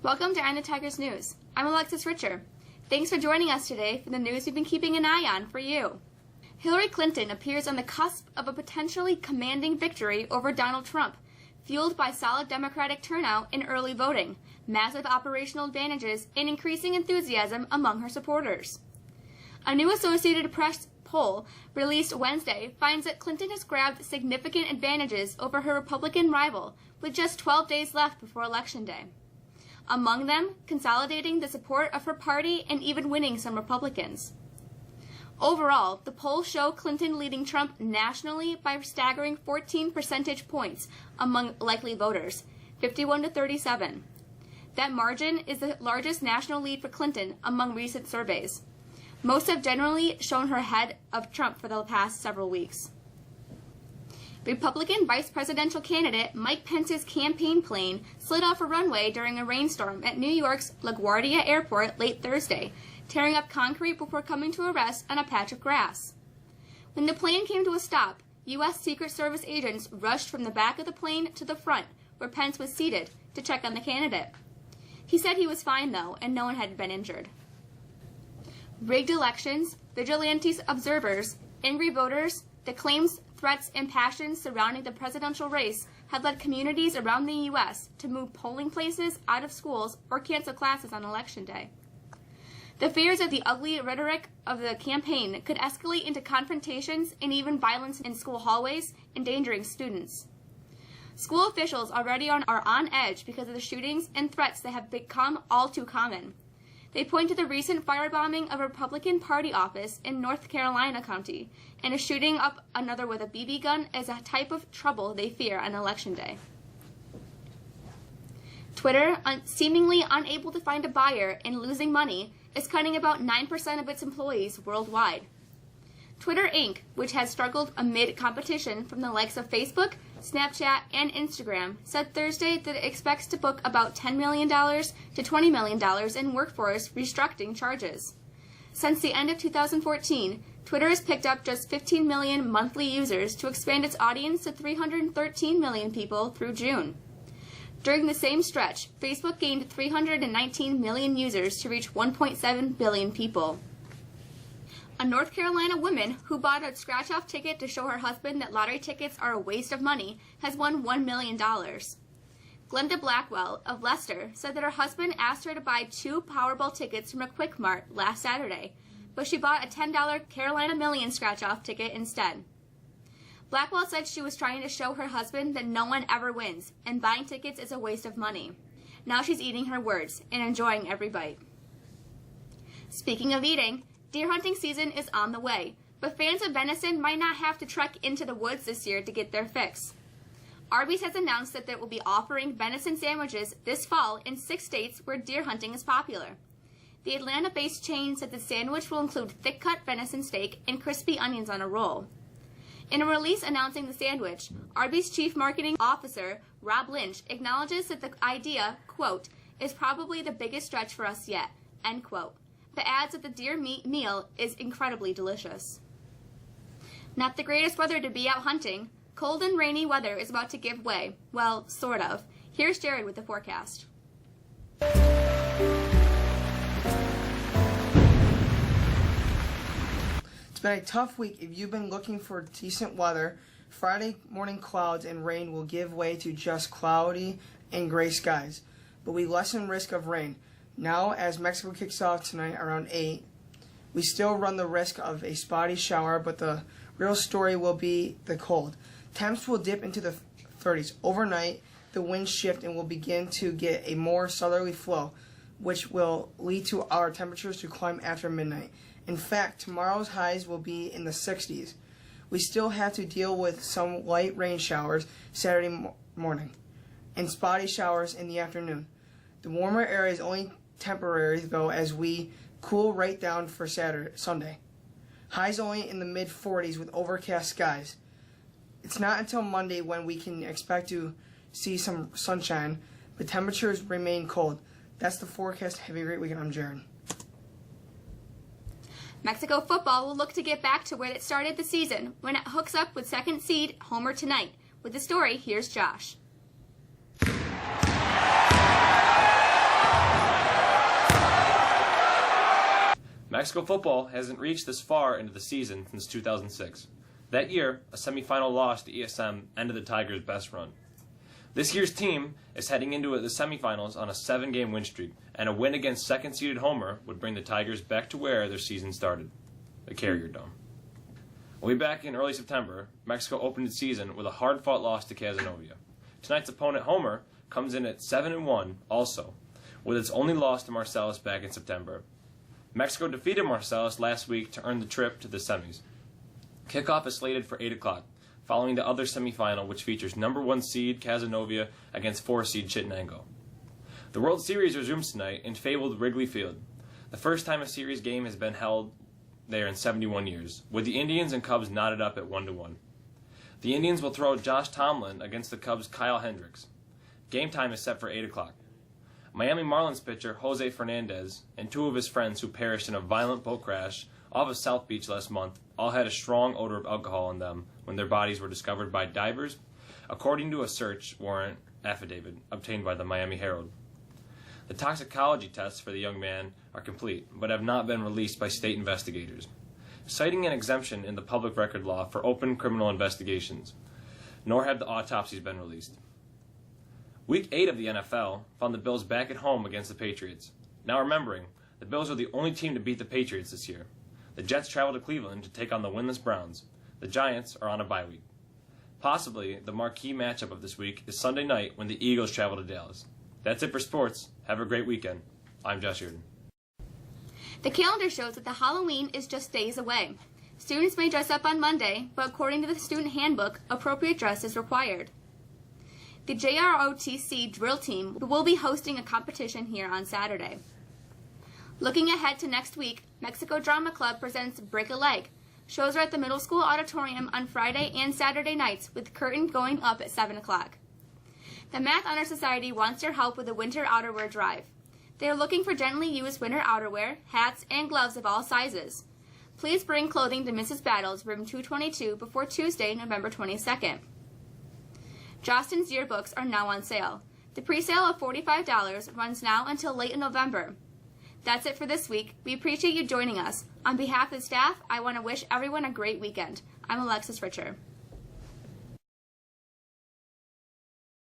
Welcome to Eye Tigers News. I'm Alexis Richer. Thanks for joining us today for the news we've been keeping an eye on for you. Hillary Clinton appears on the cusp of a potentially commanding victory over Donald Trump, fueled by solid Democratic turnout in early voting, massive operational advantages, and increasing enthusiasm among her supporters. A new Associated Press poll released Wednesday finds that Clinton has grabbed significant advantages over her Republican rival with just 12 days left before Election Day. Among them, consolidating the support of her party and even winning some Republicans. Overall, the polls show Clinton leading Trump nationally by a staggering 14 percentage points among likely voters, 51 to 37. That margin is the largest national lead for Clinton among recent surveys. Most have generally shown her ahead of Trump for the past several weeks. Republican vice presidential candidate Mike Pence's campaign plane slid off a runway during a rainstorm at New York's LaGuardia Airport late Thursday, tearing up concrete before coming to a rest on a patch of grass. When the plane came to a stop, U.S. Secret Service agents rushed from the back of the plane to the front, where Pence was seated, to check on the candidate. He said he was fine, though, and no one had been injured. Rigged elections, vigilante observers, angry voters, the claims, threats, and passions surrounding the presidential race have led communities around the U.S. to move polling places out of schools or cancel classes on Election Day. The fears of the ugly rhetoric of the campaign could escalate into confrontations and even violence in school hallways, endangering students. School officials already are on edge because of the shootings and threats that have become all too common. They point to the recent firebombing of a Republican Party office in North Carolina County and a shooting up another with a BB gun as a type of trouble they fear on Election Day. Twitter, seemingly unable to find a buyer and losing money, is cutting about 9% of its employees worldwide. Twitter Inc., which has struggled amid competition from the likes of Facebook, Snapchat, and Instagram, said Thursday that it expects to book about $10 million to $20 million in workforce restructuring charges. Since the end of 2014, Twitter has picked up just 15 million monthly users to expand its audience to 313 million people through June. During the same stretch, Facebook gained 319 million users to reach 1.7 billion people. A North Carolina woman who bought a scratch-off ticket to show her husband that lottery tickets are a waste of money has won $1 million. Glenda Blackwell of Leicester said that her husband asked her to buy 2 Powerball tickets from a Quick Mart last Saturday, but she bought a $10 Carolina Million scratch-off ticket instead. Blackwell said she was trying to show her husband that no one ever wins, and buying tickets is a waste of money. Now she's eating her words and enjoying every bite. Speaking of eating, deer hunting season is on the way, but fans of venison might not have to trek into the woods this year to get their fix. Arby's has announced that they will be offering venison sandwiches this fall in 6 states where deer hunting is popular. The Atlanta-based chain said the sandwich will include thick-cut venison steak and crispy onions on a roll. In a release announcing the sandwich, Arby's Chief Marketing Officer, Rob Lynch, acknowledges that the idea, quote, is probably the biggest stretch for us yet, end quote, but adds that the deer meat meal is incredibly delicious. Not the greatest weather to be out hunting. Cold and rainy weather is about to give way. Well, sort of. Here's Jared with the forecast. It's been a tough week. If you've been looking for decent weather, Friday morning clouds and rain will give way to just cloudy and gray skies, but we lessen risk of rain. Now, as Mexico kicks off tonight around 8, we still run the risk of a spotty shower, but the real story will be the cold. Temps will dip into the 30s. Overnight, the winds shift and we'll begin to get a more southerly flow, which will lead to our temperatures to climb after midnight. In fact, tomorrow's highs will be in the 60s. We still have to deal with some light rain showers Saturday morning and spotty showers in the afternoon. The warmer area is only temporary, though, as we cool right down for Sunday. Highs only in the mid-40s with overcast skies. It's not until Monday when we can expect to see some sunshine, but temperatures remain cold. That's the forecast. Have a great weekend. I'm Jared. Mexico football will look to get back to where it started the season when it hooks up with second seed Homer tonight. With the story, here's Josh. Mexico football hasn't reached this far into the season since 2006. That year, a semifinal loss to ESM ended the Tigers' best run. This year's team is heading into the semifinals on a 7-game win streak, and a win against second-seeded Homer would bring the Tigers back to where their season started, the Carrier Dome. Way back in early September, Mexico opened its season with a hard-fought loss to Cazenovia. Tonight's opponent, Homer, comes in at 7-1 also, with its only loss to Marcellus back in September. Mexico defeated Marcellus last week to earn the trip to the semis. Kickoff is slated for 8 o'clock, following the other semifinal, which features number 1 seed Cazenovia against 4 seed Chittenango. The World Series resumes tonight in fabled Wrigley Field, the first time a series game has been held there in 71 years, with the Indians and Cubs knotted up at 1-1. The Indians will throw Josh Tomlin against the Cubs' Kyle Hendricks. Game time is set for 8 o'clock. Miami Marlins pitcher Jose Fernandez and 2 of his friends who perished in a violent boat crash off of South Beach last month all had a strong odor of alcohol in them when their bodies were discovered by divers, according to a search warrant affidavit obtained by the Miami Herald. The toxicology tests for the young man are complete, but have not been released by state investigators, citing an exemption in the public record law for open criminal investigations, nor have the autopsies been released. Week 8 of the NFL found the Bills back at home against the Patriots. Now remembering, the Bills are the only team to beat the Patriots this year. The Jets travel to Cleveland to take on the winless Browns. The Giants are on a bye week. Possibly the marquee matchup of this week is Sunday night when the Eagles travel to Dallas. That's it for sports. Have a great weekend. I'm Josh Jordan. The calendar shows that the Halloween is just days away. Students may dress up on Monday, but according to the student handbook, appropriate dress is required. The JROTC drill team will be hosting a competition here on Saturday. Looking ahead to next week, Mexico Drama Club presents Break a Leg. Shows are at the middle school auditorium on Friday and Saturday nights, with the curtain going up at 7 o'clock. The Math Honor Society wants your help with the winter outerwear drive. They are looking for gently used winter outerwear, hats, and gloves of all sizes. Please bring clothing to Mrs. Battles, room 222, before Tuesday, November 22nd. Jostin's yearbooks are now on sale. The pre-sale of $45 runs now until late in November. That's it for this week. We appreciate you joining us. On behalf of the staff, I want to wish everyone a great weekend. I'm Alexis Richer.